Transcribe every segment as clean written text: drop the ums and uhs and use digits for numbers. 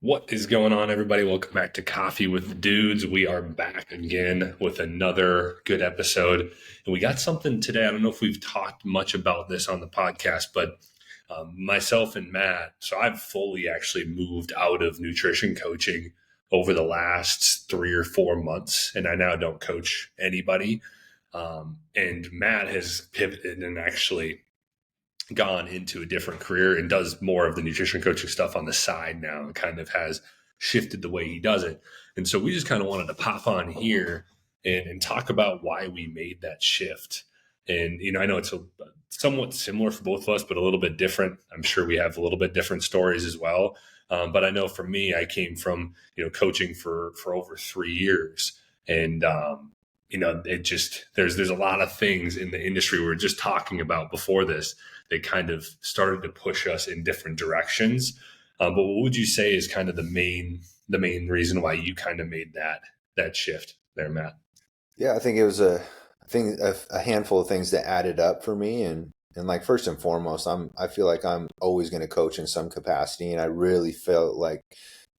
What is going on, everybody? Welcome back to Coffee with the Dudes. We are back again with another good episode. And we got something today. I don't know if we've talked much about this on the podcast, but myself and Matt, so I've fully actually moved out of nutrition coaching over the last 3 or 4 months, and I now don't coach anybody. And Matt has pivoted and actually gone into a different career and does more of the nutrition coaching stuff on the side now and kind of has shifted the way he does it. And so we just kind of wanted to pop on here and talk about why we made that shift. And, I know it's somewhat similar for both of us, but a little bit different. I'm sure we have a little bit different stories as well. But I know for me, I came from, coaching for over 3 years. And, it just, there's a lot of things in the industry we were just talking about before this. They kind of started to push us in different directions. But what would you say is kind of the main reason why you kind of made that shift there, Matt? Yeah, I think it was a handful of things that added up for me, and like first and foremost, I feel like I'm always going to coach in some capacity, and I really felt like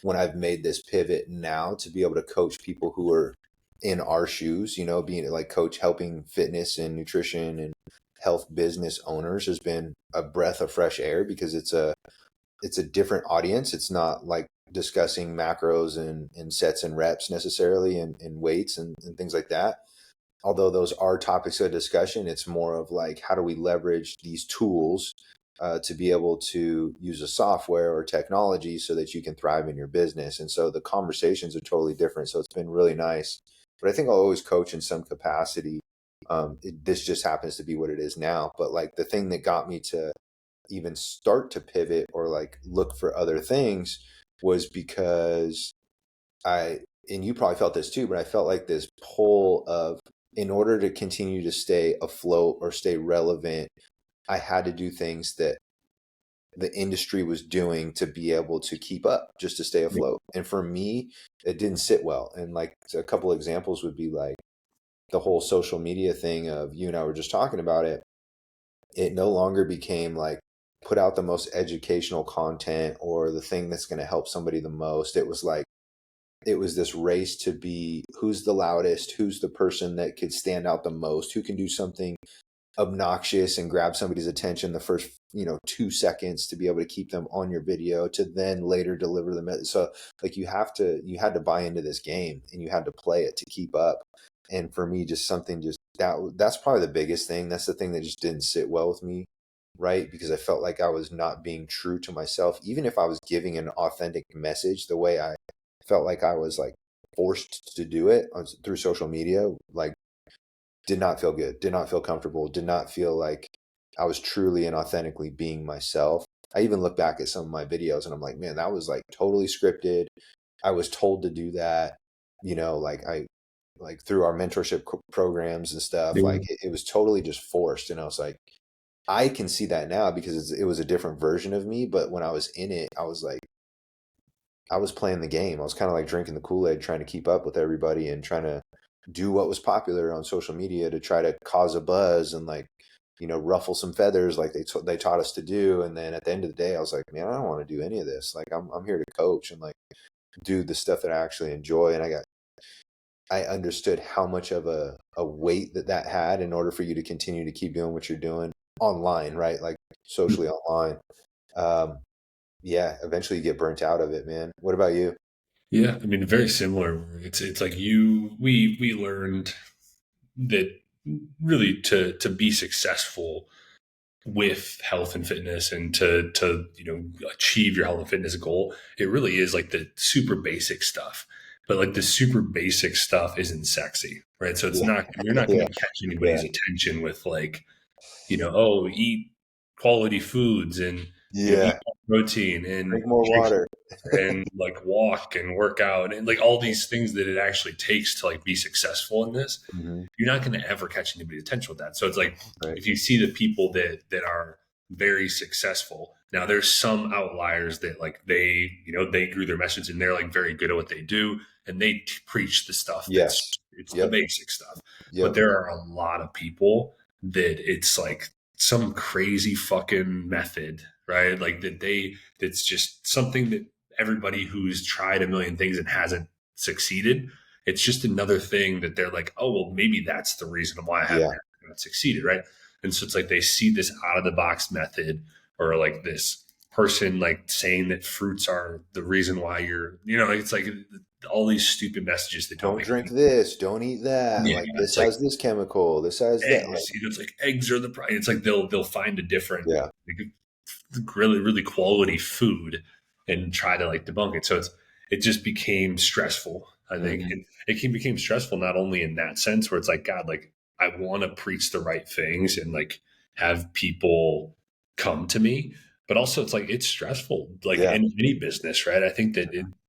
when I've made this pivot now to be able to coach people who are in our shoes, being like coach helping fitness and nutrition and health business owners has been a breath of fresh air because it's a different audience. It's not like discussing macros and sets and reps necessarily and weights and things like that. Although those are topics of discussion, it's more of like how do we leverage these tools to be able to use a software or technology so that you can thrive in your business. And so the conversations are totally different. So it's been really nice. But I think I'll always coach in some capacity. This just happens to be what it is now. But like the thing that got me to even start to pivot or like look for other things was because and you probably felt this too, but I felt like this pull of, in order to continue to stay afloat or stay relevant, I had to do things that the industry was doing to be able to keep up, just to stay afloat. And for me, it didn't sit well. And like a couple of examples would be like the whole social media thing of, you and I were just talking about it. It no longer became like put out the most educational content or the thing that's going to help somebody the most. It was this race to be who's the loudest, who's the person that could stand out the most, who can do something obnoxious and grab somebody's attention the first 2 seconds to be able to keep them on your video to then later deliver the message. So like you had to buy into this game and you had to play it to keep up. And for me, just something just that's probably the biggest thing. That's the thing that just didn't sit well with me, right? Because I felt like I was not being true to myself, even if I was giving an authentic message. The way I felt like I was like forced to do it through social media, like did not feel good, did not feel comfortable, did not feel like I was truly and authentically being myself. I even look back at some of my videos and I'm like, man, that was like totally scripted. I was told to do that, like like through our mentorship programs and stuff, like it was totally just forced. And I was like, I can see that now because it was a different version of me. But when I was in it, I was like, I was playing the game. I was kind of like drinking the Kool-Aid, trying to keep up with everybody and trying to do what was popular on social media to try to cause a buzz and like, ruffle some feathers like they taught us to do. And then at the end of the day, I was like, man, I don't want to do any of this. Like I'm here to coach and like do the stuff that I actually enjoy. And I understood how much of a weight that had in order for you to continue to keep doing what you're doing online, right? Like socially online. Um, yeah, eventually you get burnt out of it, man. What about you? Yeah, I mean, very similar. It's like we learned that really to be successful with health and fitness and to achieve your health and fitness goal, it really is like the super basic stuff. But like the super basic stuff isn't sexy, right? So it's Yeah, not you're not going yeah, to catch yeah, anybody's attention with like, oh, eat quality foods and eat yeah. protein and Drink more drink water. and like walk and work out and like all these things that it actually takes to like be successful in this. Hmm. You're not going to ever catch anybody's attention with that. So it's like Right. if you see the people that are very successful, now there's some outliers that like they grew their message and they're like very good at what they do and they preach the stuff that's Yes. it's the Yep. basic stuff. But Yep. there are a lot of people that it's like some crazy fucking method, right? Like that's just something that everybody who's tried a million things and hasn't succeeded, it's just another thing that they're like, oh, well, maybe that's the reason why I haven't Yeah. succeeded, right? And so it's like they see this out of the box method, or like this person like saying that fruits are the reason why you're, like it's like all these stupid messages that don't Don't make drink this. Don't eat that. yeah, Like it's this like has this chemical. This has that. Like, eggs. It's like eggs are the price. It's like they'll find a different, yeah. like, really really quality food and try to like debunk it. So it just became stressful. I think Hmm. it became stressful not only in that sense where it's like God, like I want to preach the right things and like have people come to me, but also it's like it's stressful like Yeah. in any business, right? I think that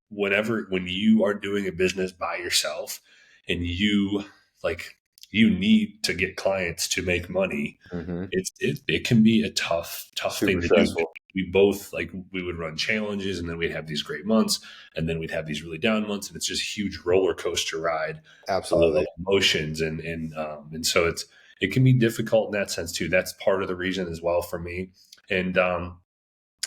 when you are doing a business by yourself and you like you need to get clients to make money, Hmm. it can be a tough thing Super to do. stressful. We both like we would run challenges and then we'd have these great months and then we'd have these really down months, and it's just a huge roller coaster ride of Absolutely. emotions, and so it can be difficult in that sense too. That's part of the reason as well for me, and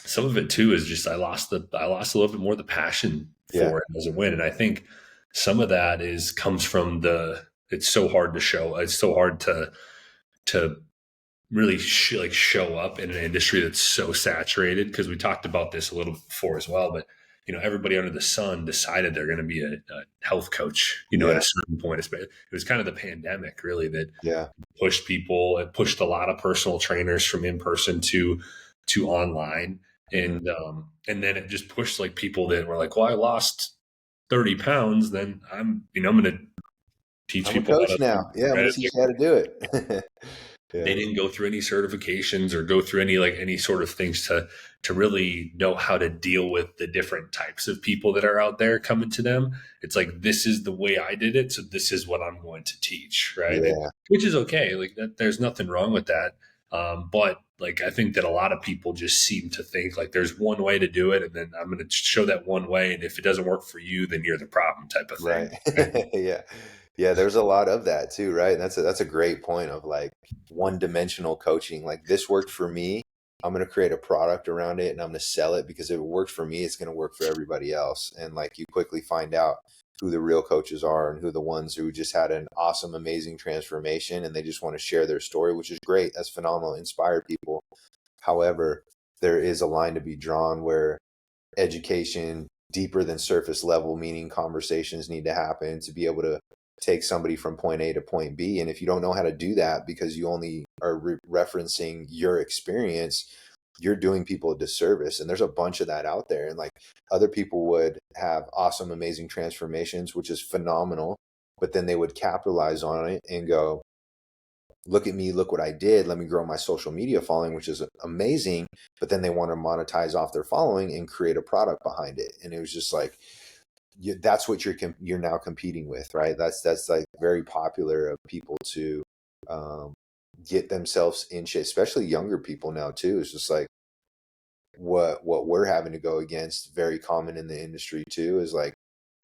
some of it too is just I lost a little bit more of the passion Yeah. for it as a win, and I think some of that is comes from the it's so hard to show. It's so hard to really like show up in an industry that's so saturated, because we talked about this a little before as well, but everybody under the sun decided they're going to be a health coach, at a Yeah. certain point. It was kind of the pandemic really that Yeah. pushed people. It pushed a lot of personal trainers from in person to online, Hmm. and then it just pushed like people that were like, well, I lost 30 pounds, then I'm going to teach I'm a people how coach to now. Yeah. I'm going to teach you how to do it. they Yeah. didn't go through any certifications or go through any sort of things to really know how to deal with the different types of people that are out there coming to them. It's like, this is the way I did it, so this is what I'm going to teach, right? And Yeah. which is okay, like that, there's nothing wrong with that. But like I think that a lot of people just seem to think like there's one way to do it, and then I'm going to show that one way, and if it doesn't work for you, then you're the problem, type of thing. Right. Yeah. Yeah, there's a lot of that too, right? And that's a great point of like one-dimensional coaching. Like this worked for me. I'm going to create a product around it and I'm going to sell it because if it works for me, it's going to work for everybody else. And like you quickly find out who the real coaches are and who the ones who just had an awesome, amazing transformation and they just want to share their story, which is great. That's phenomenal. Inspire people. However, there is a line to be drawn where education deeper than surface level, meaning conversations need to happen to be able to take somebody from point A to point B. And if you don't know how to do that because you only are referencing your experience, you're doing people a disservice. And there's a bunch of that out there. And like other people would have awesome, amazing transformations, which is phenomenal. But then they would capitalize on it and go, look at me, look what I did. Let me grow my social media following, which is amazing. But then they want to monetize off their following and create a product behind it. And it was just like, that's what you're now competing with, right? That's like very popular of people to um, get themselves in shape, especially younger people now too. It's just like what we're having to go against, very common in the industry too, is like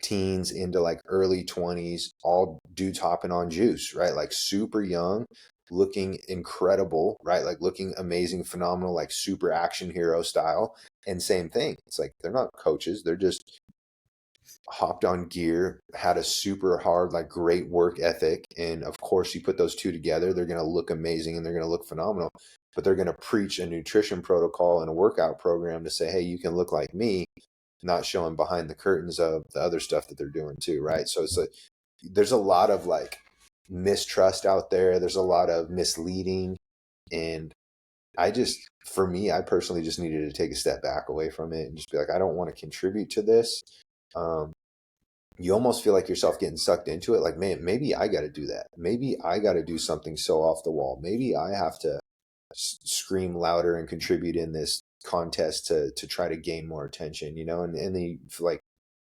teens into like early 20s, all dudes hopping on juice, right? Like super young, looking incredible, right? Like looking amazing, phenomenal, like super action hero style. And same thing. It's like they're not coaches, they're just hopped on gear, had a super hard, like great work ethic. And of course, you put those two together, they're going to look amazing and they're going to look phenomenal. But they're going to preach a nutrition protocol and a workout program to say, hey, you can look like me, not showing behind the curtains of the other stuff that they're doing too, right? So it's like there's a lot of like mistrust out there. There's a lot of misleading. And for me, I personally just needed to take a step back away from it and just be like, I don't want to contribute to this. Um, you almost feel like yourself getting sucked into it. Like, man, maybe I got to do that. Maybe I got to do something so off the wall. Maybe I have to scream louder and contribute in this contest to try to gain more attention, and then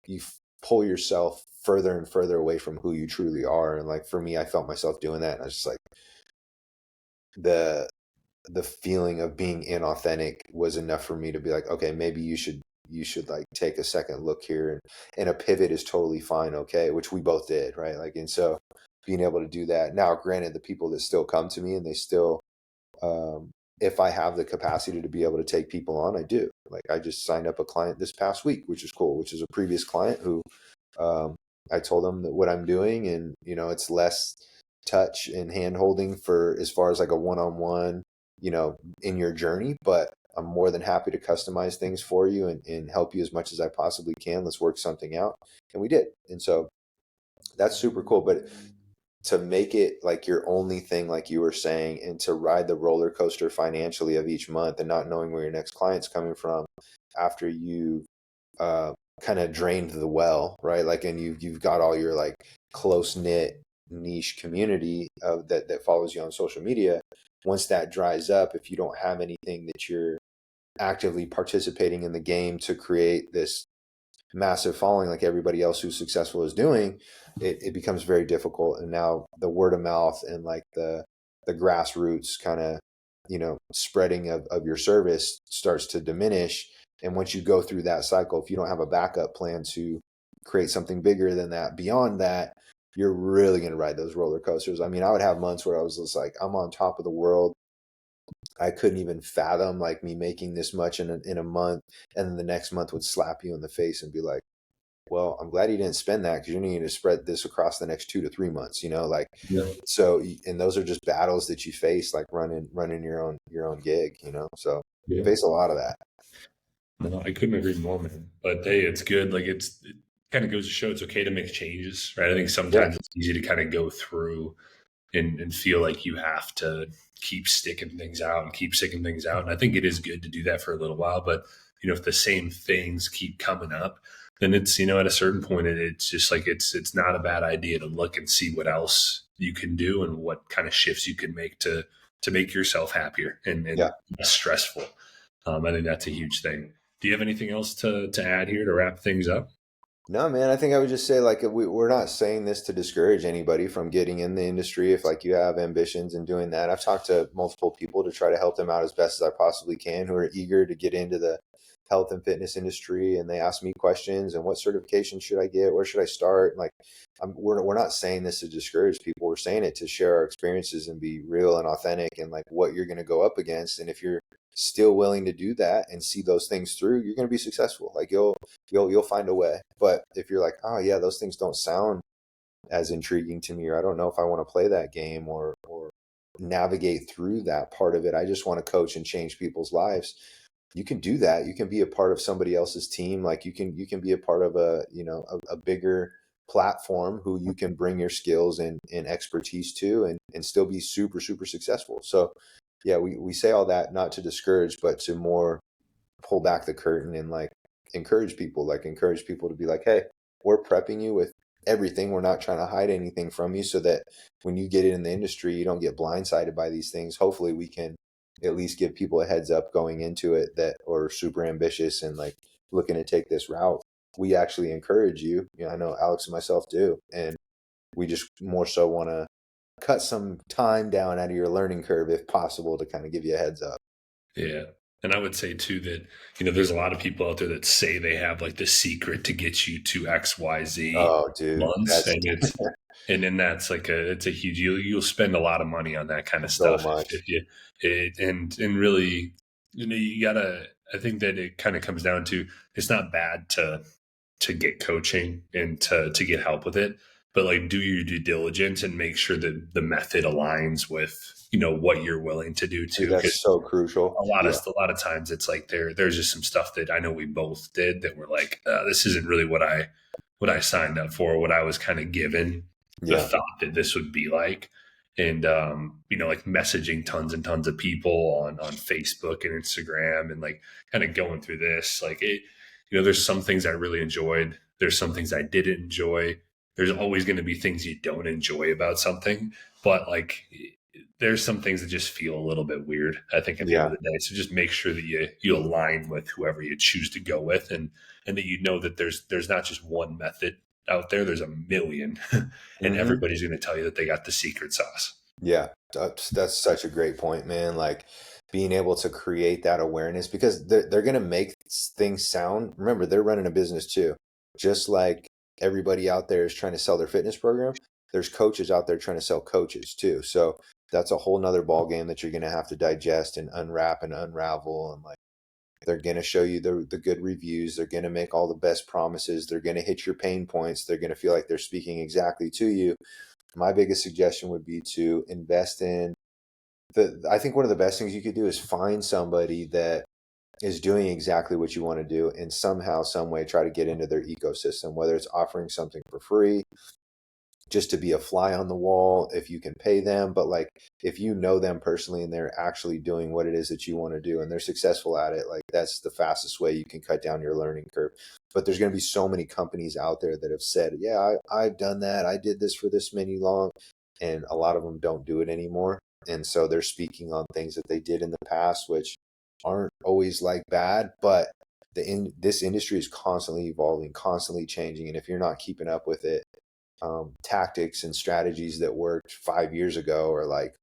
you pull yourself further and further away from who you truly are. And like, for me, I felt myself doing that. And I was just like, the, the feeling of being inauthentic was enough for me to be like, okay, maybe you should like take a second look here, and a pivot is totally fine. Okay. Which we both did. Right. Like, and so being able to do that now, granted, the people that still come to me and they still, if I have the capacity to be able to take people on, I do. Like I just signed up a client this past week, which is cool, which is a previous client who um, I told them that what I'm doing, and it's less touch and hand holding for as far as like a one-on-one, in your journey, but I'm more than happy to customize things for you and help you as much as I possibly can. Let's work something out. And we did. And so that's super cool. But to make it like your only thing, like you were saying, and to ride the roller coaster financially of each month and not knowing where your next client's coming from after you kind of drained the well, right? Like, and you've got all your like close knit niche community that follows you on social media. Once that dries up, if you don't have anything that you're actively participating in the game to create this massive following like everybody else who's successful is doing, it becomes very difficult. And now the word of mouth and like the grassroots kind of spreading of your service starts to diminish. And once you go through that cycle, if you don't have a backup plan to create something bigger than that, beyond that, you're really going to ride those roller coasters. I mean, I would have months where I was just like, I'm on top of the world. I couldn't even fathom like me making this much in a month. And then the next month would slap you in the face and be like, well, I'm glad you didn't spend that because you need to spread this across the next 2 to 3 months, like, Yeah. so, and those are just battles that you face, like running your own gig, so you Yeah. face a lot of that. No, I couldn't agree more, man. But hey, it's good. Like it kind of goes to show it's okay to make changes, right? I think sometimes it's easy to kind of go through and feel like you have to keep sticking things out and keep sticking things out. And I think it is good to do that for a little while. But, if the same things keep coming up, then it's, at a certain point, it's just like it's not a bad idea to look and see what else you can do and what kind of shifts you can make to make yourself happier and Yeah. less stressful. I think that's a huge thing. Do you have anything else to add here to wrap things up? No, man, I think I would just say like we're not saying this to discourage anybody from getting in the industry. If like you have ambitions and doing that, I've talked to multiple people to try to help them out as best as I possibly can who are eager to get into the health and fitness industry, and they ask me questions and what certification should I get, where should I start? And like we're not saying this to discourage people. We're saying it to share our experiences and be real and authentic and like what you're going to go up against. And if you're still willing to do that and see those things through, you're going to be successful. Like you'll find a way. But if you're like, oh yeah, those things don't sound as intriguing to me, or I don't know if I want to play that game or navigate through that part of it, I just want to coach and change people's lives. You can do that. You can be a part of somebody else's team. Like you can be a part of a bigger platform who you can bring your skills and expertise to and still be super, super successful. So yeah, we say all that not to discourage, but to more pull back the curtain and like encourage people to be like, hey, we're prepping you with everything. We're not trying to hide anything from you so that when you get in the industry, you don't get blindsided by these things. Hopefully we can at least give people a heads up going into it that are super ambitious and like looking to take this route. We actually encourage you. I know Alex and myself do. And we just more so want to cut some time down out of your learning curve if possible to kind of give you a heads up. Yeah. And I would say too that, there's a lot of people out there that say they have like the secret to get you to XYZ Oh, dude, months. that's And then that's like it's a huge, you'll spend a lot of money on that kind of so stuff. much. If you, and really, you gotta, I think that it kind of comes down to, it's not bad to get coaching and to get help with it, but like do your due diligence and make sure that the method aligns with what you're willing to do too. Dude, that's so crucial. A lot of times it's like there's just some stuff that I know we both did that we're like, this isn't really what I signed up for, what I was kind of given the thought that this would be like. And like messaging tons and tons of people on Facebook and Instagram and like kind of going through this, like it, there's some things I really enjoyed. There's some things I didn't enjoy. There's always going to be things you don't enjoy about something, but like there's some things that just feel a little bit weird, I think, at the end of the day. So just make sure that you align with whoever you choose to go with, and that that there's not just one method out there. There's a million, and everybody's going to tell you that they got the secret sauce. Yeah, that's such a great point, man. Like being able to create that awareness because they're going to make things sound. Remember, they're running a business too, just like everybody out there is trying to sell their fitness program. There's coaches out there trying to sell coaches too. So that's a whole nother ball game that you're going to have to digest and unwrap and unravel. And like, they're going to show you the good reviews. They're going to make all the best promises. They're going to hit your pain points. They're going to feel like they're speaking exactly to you. My biggest suggestion would be to invest in I think one of the best things you could do is find somebody that is doing exactly what you want to do and somehow, some way try to get into their ecosystem, whether it's offering something for free, just to be a fly on the wall if you can pay them. But like, if you know them personally and they're actually doing what it is that you want to do and they're successful at it, like that's the fastest way you can cut down your learning curve. But there's going to be so many companies out there that have said, yeah, I've done that. I did this for this many long, and a lot of them don't do it anymore. And so they're speaking on things that they did in the past, which aren't always like bad, but this industry is constantly evolving, constantly changing. And if you're not keeping up with it, tactics and strategies that worked 5 years ago are like,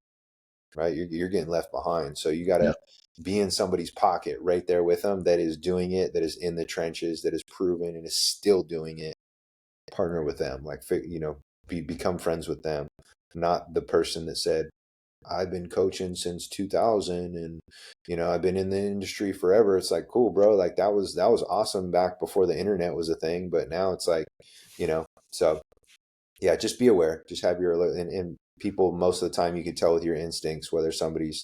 right, you're getting left behind. So you got to be in somebody's pocket right there with them that is doing it, that is in the trenches, that is proven and is still doing it. Partner with them, like, become friends with them, not the person that said, I've been coaching since 2000 and I've been in the industry forever. It's like, cool, bro. Like that was awesome back before the internet was a thing, but now it's like, so yeah, just be aware, just have your alert. And people, most of the time you can tell with your instincts whether somebody's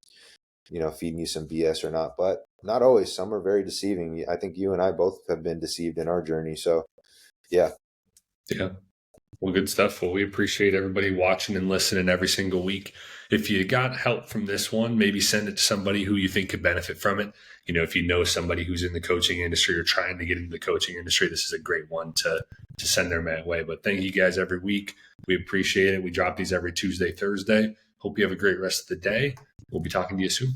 feeding you some BS or not, but not always. Some are very deceiving. I think you and I both have been deceived in our journey. So yeah. Well, good stuff. Well, we appreciate everybody watching and listening every single week. If you got help from this one, maybe send it to somebody who you think could benefit from it. If you know somebody who's in the coaching industry or trying to get into the coaching industry, this is a great one to send their way. But thank you guys every week. We appreciate it. We drop these every Tuesday, Thursday. Hope you have a great rest of the day. We'll be talking to you soon.